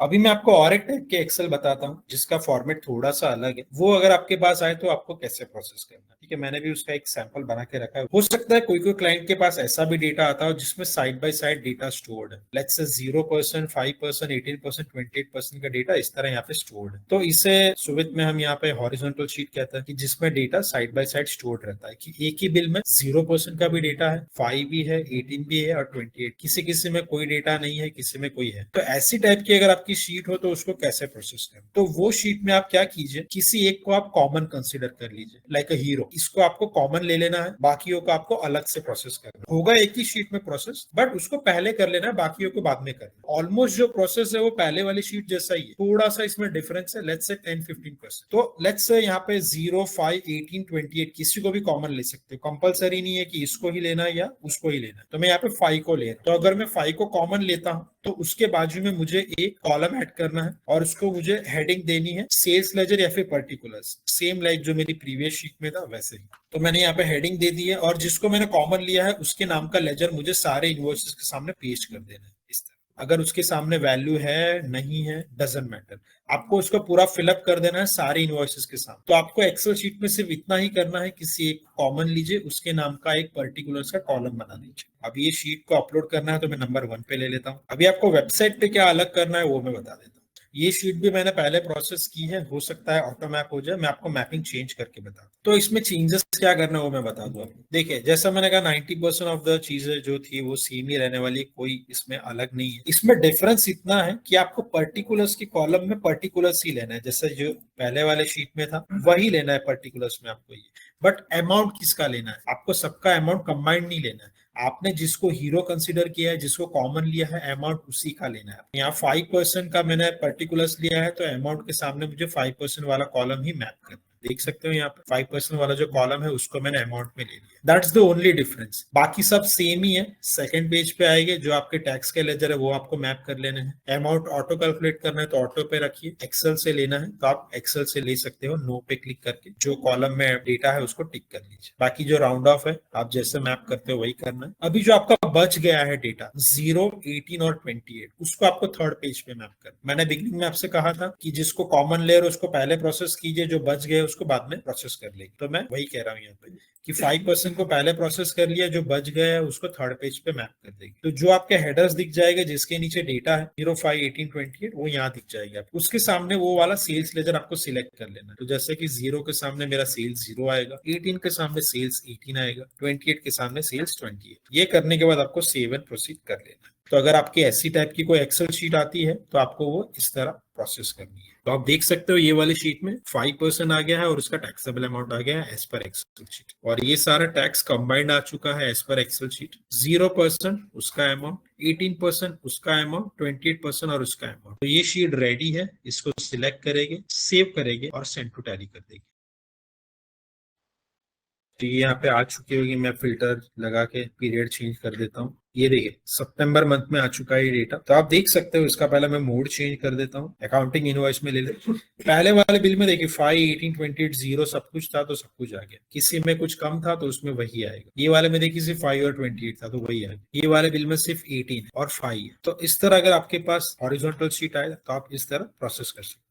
अभी मैं आपको और एक टाइप के एक्सेल बताता हूँ जिसका फॉर्मेट थोड़ा सा अलग है। वो अगर आपके पास आए तो आपको कैसे प्रोसेस करना है, ठीक है। मैंने भी उसका एक सैंपल बना के रखा है। हो सकता है कोई कोई क्लाइंट के पास ऐसा भी डेटा आता हो जिसमें side by side data stored है। लेट्स से 0%, 5%, 18%, 28% का डेटा इस तरह यहाँ पे स्टोर्ड है। तो इसे सुविध में हम यहाँ पे हॉरिजॉन्टल शीट कहते हैं कि जिसमें data side by side stored रहता है, कि एक ही बिल में 0% का भी डेटा है, 5 भी है, 18 भी है और 28। किसी किसी में कोई डेटा नहीं है, किसी में कोई है। तो ऐसी टाइप की अगर आपकी शीट हो तो उसको कैसे प्रोसेस करें। तो वो शीट में आप क्या कीजिए, किसी एक को आप कॉमन कंसीडर कर लीजिए, लाइक अ हीरो। इसको आपको कॉमन ले लेना है, बाकियों को आपको अलग से प्रोसेस करना होगा। एक ही शीट में प्रोसेस, बट उसको पहले कर लेना है, बाकियों को बाद में करना। ऑलमोस्ट जो प्रोसेस है वो पहले वाली शीट जैसा ही है, थोड़ा सा इसमें डिफरेंस है। लेट्स से 10-15%। तो लेट्स से यहाँ पे 0, 5, 18, 28 किसी को भी कॉमन ले सकते हो। कंपलसरी नहीं है कि इसको ही लेना है या उसको ही लेना है। तो मैं यहाँ पे 5 को ले रहा हूं। तो अगर मैं 5 को कॉमन लेता हूं तो उसके बाजू में मुझे एक कॉलम ऐड करना है और उसको मुझे हेडिंग देनी है सेल्स लेजर या फिर पर्टिकुलर्स, सेम लाइक जो मेरी प्रीवियस शीट में था वैसे ही। तो मैंने यहाँ पे हेडिंग दे दी है और जिसको मैंने कॉमन लिया है उसके नाम का लेजर मुझे सारे इनवॉइसेस के सामने पेस्ट कर देना है इस तरह। अगर उसके सामने वैल्यू है नहीं है डजंट मैटर, आपको उसको पूरा फिलअप कर देना है सारे इनवॉइसेस के साथ। तो आपको एक्सेल शीट में सिर्फ इतना ही करना है, किसी एक कॉमन लीजिए, उसके नाम का एक पर्टिकुलर का कॉलम बना दीजिए। अब ये शीट को अपलोड करना है तो मैं नंबर 1 पे ले लेता हूँ। अभी आपको वेबसाइट पे क्या अलग करना है वो मैं बता देता हूँ। ये शीट भी मैंने पहले प्रोसेस की है, हो सकता है ऑटो मैप हो जाए। मैं आपको मैपिंग चेंज करके बता दूं। तो इसमें चेंजेस क्या करना है वो मैं बता दूं आपको। देखिए जैसा मैंने कहा 90% ऑफ द चीजें जो थी वो सेम ही रहने वाली, कोई इसमें अलग नहीं है। इसमें डिफरेंस इतना है कि आपको पर्टिकुलर्स की कॉलम में पर्टिकुलर्स ही लेना है, जैसे जो पहले वाले शीट में था वही लेना है पर्टिकुलर्स में आपको ये। बट अमाउंट किसका लेना है, आपको सबका अमाउंट कंबाइंड नहीं लेना है। आपने जिसको हीरो कंसीडर किया है, जिसको कॉमन लिया है, अमाउंट उसी का लेना है। यहाँ 5% का मैंने पर्टिकुलर्स लिया है तो अमाउंट के सामने मुझे 5% वाला कॉलम ही मैप करना है। देख सकते हो यहाँ पे 5% वाला जो कॉलम है उसको मैंने अमाउंट में ले लिया। दैट्स द ओनली डिफरेंस, बाकी सब सेम ही है। सेकंड पेज पे आएंगे, जो आपके टैक्स के लेजर है वो आपको मैप कर लेने हैं। अमाउंट ऑटो कैलकुलेट करना है तो ऑटो पे रखिए। एक्सेल से लेना है तो आप एक्सेल से ले सकते हो, नो पे क्लिक करके जो कॉलम में डेटा है उसको टिक कर लीजिए। बाकी जो राउंड ऑफ है आप जैसे मैप करते हो वही करना है। अभी जो आपका बच गया है डेटा 0, 18 और 28, उसको आपको थर्ड पेज पे मैप कर। मैंने बिगनिंग में आपसे कहा था कि जिसको कॉमन लेयर उसको पहले प्रोसेस कीजिए, जो बच गए उसको बाद में प्रोसेस कर लेंगे। तो मैं वही कह रहा हूँ यहाँ पे कि 5% को पहले प्रोसेस कर लिया, जो बच गया है उसको थर्ड पेज पे मैप कर देंगे। तो जो आपके हेडर्स दिख जाएगा जिसके नीचे डेटा है 0, 5, 18, 28 वो यहाँ दिख जाएगा। उसके सामने वो वाला सेल्स लेजर आपको सिलेक्ट कर लेना है। तो जैसे कि 0 के सामने मेरा सेल्स 0 आएगा, 18 के सामने सेल्स 18 आएगा, 28 के सामने सेल्स 28। ये करने के बाद आपको सेव एंड प्रोसीड कर लेना है। तो अगर आपकी ऐसी टाइप की कोई एक्सेल शीट आती है तो आपको वो इस तरह प्रोसेस करनी है। तो आप देख सकते हो ये वाली शीट में 5% आ गया है और उसका टैक्सेबल अमाउंट आ गया है एज पर एक्सेल शीट, और ये सारा टैक्स कंबाइंड आ चुका है एज पर एक्सेल शीट। 0% उसका अमाउंट, 18% उसका अमाउंट, 28% और उसका अमाउंट। तो ये शीट रेडी है, इसको सिलेक्ट करेंगे, सेव करेंगे और सेंड टू टैली कर देंगे। तो ये यहाँ पे आ चुकी होगी। मैं फिल्टर लगा के पीरियड चेंज कर देता हूँ। ये देखिए सितंबर मंथ में आ चुका है ये डेटा। तो आप देख सकते हो, इसका पहले मैं मोड चेंज कर देता हूँ, अकाउंटिंग इनवॉइस में ले ले। पहले वाले बिल में देखिए 5, 18, 28, 0 सब कुछ था तो सब कुछ आ गया। किसी में कुछ कम था तो उसमें वही आएगा। ये वाले में देखिए सिर्फ 5 और 28 था तो वही आएगा। ये वाले बिल में सिर्फ 18 और 5 है। तो इस तरह अगर आपके पास हॉरिजॉन्टल शीट आए तो आप इस तरह प्रोसेस कर सकते हैं।